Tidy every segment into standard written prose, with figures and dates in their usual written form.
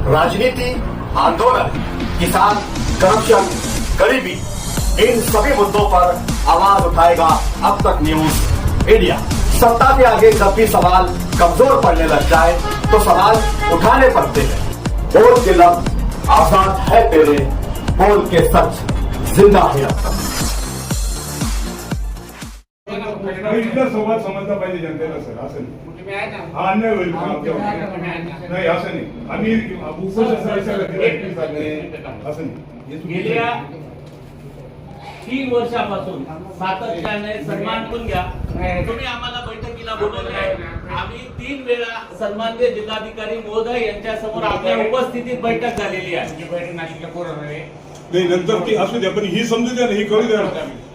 राजनीति, आंदोलन, किसान, करप्शन, गरीबी, इन सभी मुद्दों पर आवाज उठाएगा अब तक न्यूज इंडिया। सत्ता के आगे जब भी सवाल कमजोर पड़ने लग जाए तो सवाल उठाने पड़ते हैं। बोल के लफ्ज आजाद है तेरे, बोल के सच जिंदा है अब तक। इथला संवाद समजला पाहिजे जनतेला सर, असं नाही हा अन्याय होईल नाही, असं नाही आम्ही असं नाही। गेल्या 3 वर्षापासून सातत्याने सन्मान पण घ्या, तुम्ही आम्हाला बैठकीला बोलवले आहे। आम्ही 3 वेळा सन्माननीय जिल्हाधिकारी महोदय यांच्या समोर आपल्या उपस्थितीत बैठक झालेली आहे। बैठक नाशिकला बोलवले नाही, नंतर ती असू द्या, पण ही समजू द्या ना, ही कळू द्या ना,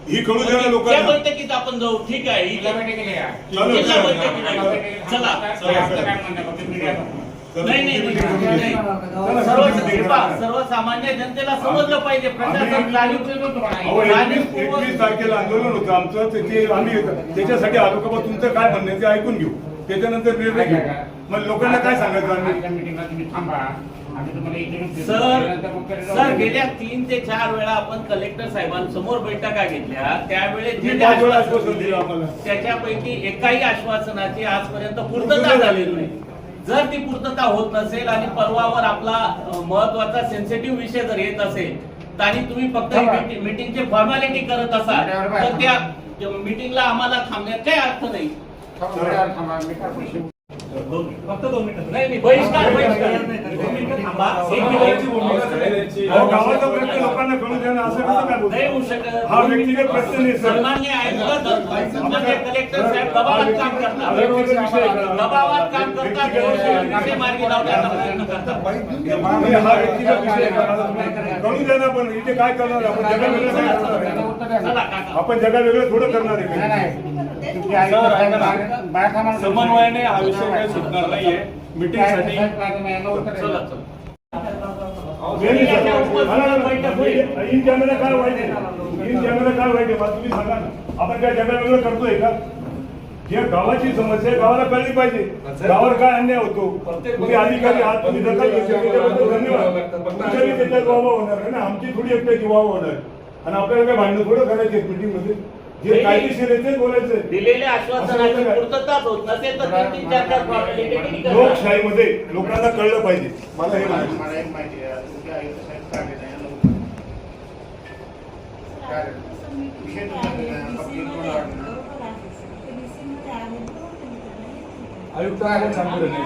ही कळू द्या ना लोकांना। त्या बैठकीत आपण जाऊ, ठीक आहे, ही बैठकीला या, जिल्हा बैठकीला या। चला नाही, सर्वसामान्य जनतेला समजलं पाहिजे, प्रशासन 21 तारखेला आंदोलन होतं आमचं, ते आम्ही त्याच्यासाठी आलो का तुमचं काय म्हणणं आहे ते ऐकून घेऊ, त्याच्यानंतर निर्णय घेऊ। मग लोकांना काय सांगायचं सर गेल्या 3 ते 4 वेळा आपण कलेक्टर साहेबांसमोर बैठका घेतल्या, त्यावेळेस त्याच्यापैकी एकाही आश्वासनाची आजपर्यंत पूर्तता झालेली नाही। जर ती पूर्तता होत नसेल आणि परवावर आपला महत्वाचा सेन्सिटिव्ह विषय जर येत असेल आणि तुम्ही फक्त मीटिंगची फॉर्मॅलिटी करत असाल तर त्या मीटिंगला आम्हाला थांबण्यात काही अर्थ नाही। फक्त 2 मिनिटं नाही, बहिष्कार थांबा। गावाचा प्रश्न लोकांना कळू द्या ना, असं कसं काय नाही होऊ शकत। हा व्यक्तिगत प्रश्न नाही सर। सन्माननीय आयुक्त कलेक्टर साहेब दबावात काम करतात, दबावात काम करतात, विषय मार्गी लावण्याचा प्रयत्न करतात। हा व्यक्तिगत विषय कळू द्या ना, पण इथे काय करणार आपण, जगा वेगळं काय करणार आहे? आपण जगा वेगळं थोडं करणार आहे। समन्वयाने हा विषय काही सुटणार नाहीये। मीटिंग साठी इन कॅमेरा काय वाईट आहे, इन कॅमेरा काय वाईट आहे मला तुम्ही सांगा ना। आपण काय जगा वेगळं करतोय का? जे गावाची समस्या आहे गावाला कळली पाहिजे, गावावर काय अन्याय होतो, तुम्ही अधिकारी आहात, तुम्ही दखल घेतली त्याच्याबद्दल धन्यवाद। तुमच्याही त्याच्यात वावा होणार आहे ना, आमची थोडी एकट्याची वावा होणार आणि आपल्याला काय भांडण थोडं करायचे मीटिंग मध्ये, जे कायदेशीर आहे ते बोलायचं। दिलेल्या आश्वासनाची पूर्तता होत नसेल तर 3-4 फॉर्मॅलिटी करा। लोकशाहीमध्ये लोकांना कळलं पाहिजे, मला हे म्हणायचं। आयुक्त आहे चांगलं नाही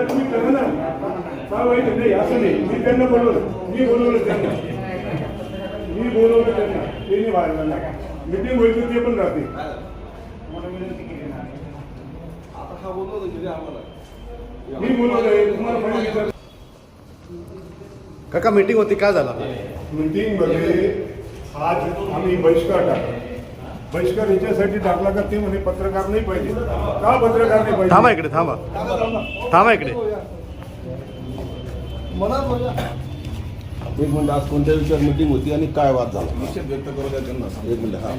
तुम्ही करा ना, काय वाईट नाही, असं नाही। मी त्यांना बोलवलं, मी बोलवलं त्यांना, ते नाही बाहेर जाणार, मीटिंग होईल तर ते पण राहते। मी बोलवलंय तुम्हाला। काका मीटिंग होती, काय झालं? मीटिंग मध्ये आज आम्ही बहिष्कार टाकला। बहिष्कार याच्यासाठी टाकला का ते म्हणे पत्रकार नाही पाहिजे का, पत्रकार नाही पाहिजे। थांबा इकडे, थांबा थांबा इकडे। एक मिनिट, आज कोणत्या विषयावर मीटिंग होती आणि काय वाद झाला निश्चित व्यक्त करू द्या त्यांना। एक मिनिट, हा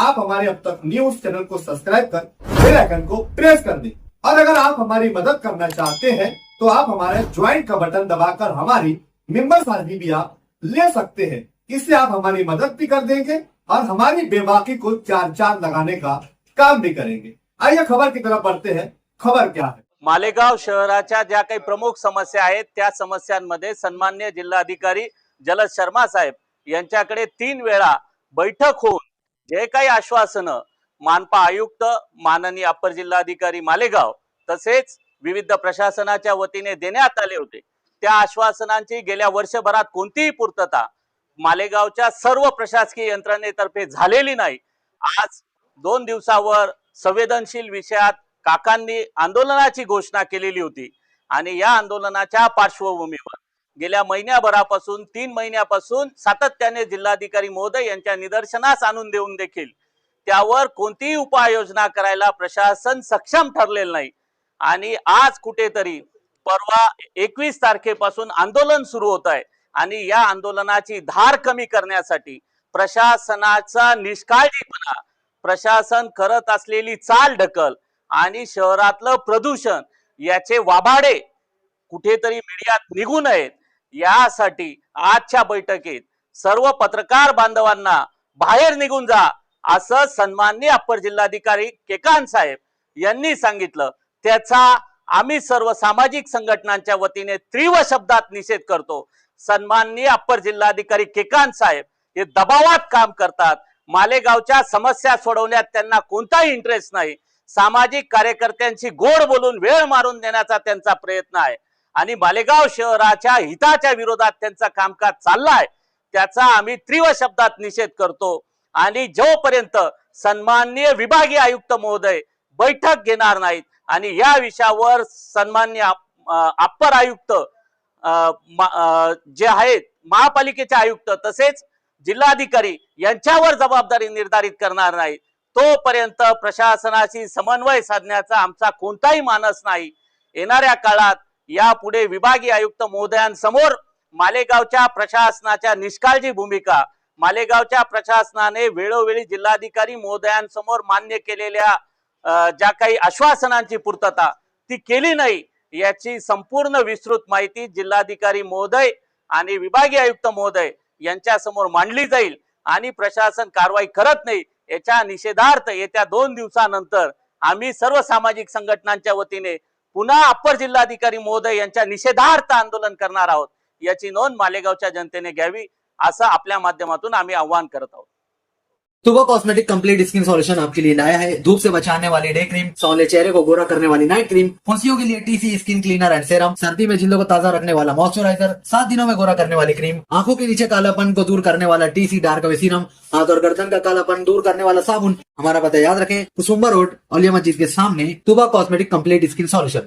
आप हमारे अब तक न्यूज चैनल को सब्सक्राइब कर बेल आइकन को प्रेस कर दें और अगर आप हमारी मदद करना चाहते हैं तो आप हमारे ज्वाइन का बटन दबाकर हमारी मेंबर्स आईडी भी आप ले सकते हैं। इससे आप हमारी मदद भी कर देंगे और हमारी बेबाकी को 4 चांद लगाने का काम भी करेंगे। आइए खबर की तरफ बढ़ते हैं। खबर क्या है? मालेगाव शहराच्या ज्या काही प्रमुख समस्या आहेत त्या समस्यांमध्ये सन्माननीय जिल्हाधिकारी जलद शर्मा साहेब यांच्याकडे 3 वेळा बैठक होऊन जे काही आश्वासनं मानपा आयुक्त, माननीय अप्पर जिल्हाधिकारी मालेगाव तसेच विविध प्रशासनाच्या वतीने देण्यात आले होते, त्या आश्वासनांची गेल्या वर्षभरात कोणतीही पूर्तता मालेगावच्या सर्व प्रशासकीय यंत्रणेतर्फे झालेली नाही। आज 2 दिवसावर संवेदनशील विषयात काकांनी आंदोलनाची घोषणा केलेली होती आणि या आंदोलनाच्या पार्श्वभूमीवर गेल्या महिन्याभरापासून 3 महिन्यापासून सातत्याने जिल्हाधिकारी महोदय यांच्या निदर्शनास आणून देऊन देखील त्यावर कोणतीही उपाययोजना करायला प्रशासन सक्षम ठरलेलं नाही आणि आज कुठेतरी परवा 21 तारखेपासून आंदोलन सुरू होत आहे आणि या आंदोलनाची धार कमी करण्यासाठी प्रशासनाचा निष्काळजीपणा, प्रशासन करत असलेली चाल ढकल आणि शहरातलं प्रदूषण याचे वाभाडे कुठेतरी मीडियात निघू नयेत यासाठी आजच्या बैठकीत सर्व पत्रकार बांधवांना बाहेर निघून जा असं सन्माननीय अप्पर जिल्हाधिकारी केकांत साहेब यांनी सांगितलं. त्याचा आम्ही सर्व सामाजिक संघटनांच्या वतीने तीव्र शब्दात निषेध करतो. सन्माननीय अप्पर जिल्हाधिकारी केकांत साहेब हे दबावात काम करतात. मालेगावच्या समस्या सोडवण्यात त्यांना कोणताही इंटरेस्ट नाही. सामाजिक कार्यकर्त्यांशी गोड बोलून वेळ मारून देण्याचा त्यांचा प्रयत्न आहे आणि मालेगाव शहराच्या हिताच्या विरोधात त्यांचा कामकाज चाललाय. त्याचा आम्ही तीव्र शब्दात निषेध करतो आणि जोपर्यंत सन्माननीय विभागीय आयुक्त महोदय बैठक घेणार नाहीत आणि या विषयावर सन्माननीय अप्पर आयुक्त जे आहेत महापालिकेचे आयुक्त तसेच जिल्हाधिकारी यांच्यावर जबाबदारी निर्धारित करणार नाही तोपर्यंत प्रशासनाशी समन्वय साधण्याचा आमचा कोणताही मानस नाही. येणाऱ्या काळात यापुढे विभागीय आयुक्त महोदयांसमोर मालेगावच्या प्रशासनाच्या निष्काळजी भूमिका, मालेगावच्या प्रशासनाने वेळोवेळी जिल्हाधिकारी महोदयांसमोर मान्य केलेल्या ज्या काही आश्वासनांची पूर्तता ती केली नाही याची संपूर्ण विस्तृत माहिती जिल्हाधिकारी महोदय आणि विभागीय आयुक्त महोदय यांच्या समोर मांडली जाईल आणि प्रशासन कारवाई करत नाही याच्या निषेधार्थ येत्या 2 दिवसानंतर आम्ही सर्व सामाजिक संघटनांच्या वतीने पुन्हा अप्पर जिल्हाधिकारी महोदय यांच्या निषेधार्थ आंदोलन करणार आहोत. याची नोंद मालेगावच्या जनतेने घ्यावी असं आपल्या माध्यमातून आम्ही आवाहन करत आहोत. तुबा कॉस्मेटिक कंप्लीट स्किन सॉल्यूशन आपके लिए लाया है धूप से बचाने वाली डे क्रीम, सौंदर्य चेहरे को गोरा करने वाली नाइट क्रीम, फुंसियों के लिए TC skin cleaner end serum, सर्दी में जिल्दों को ताजा रखने वाला मॉइस्चराइजर, 7 दिनों में गोरा करने वाली क्रीम, आंखों के नीचे कालापन को दूर करने वाला टीसी डार्क वे सीरम, हाथ और गर्दन का कालापन दूर करने वाला साबुन. हमारा पता याद रखें, कुसुम्बा रोड, औलिया मस्जिद के सामने, तुबा कॉस्मेटिक कंप्लीट स्किन सॉल्यूशन.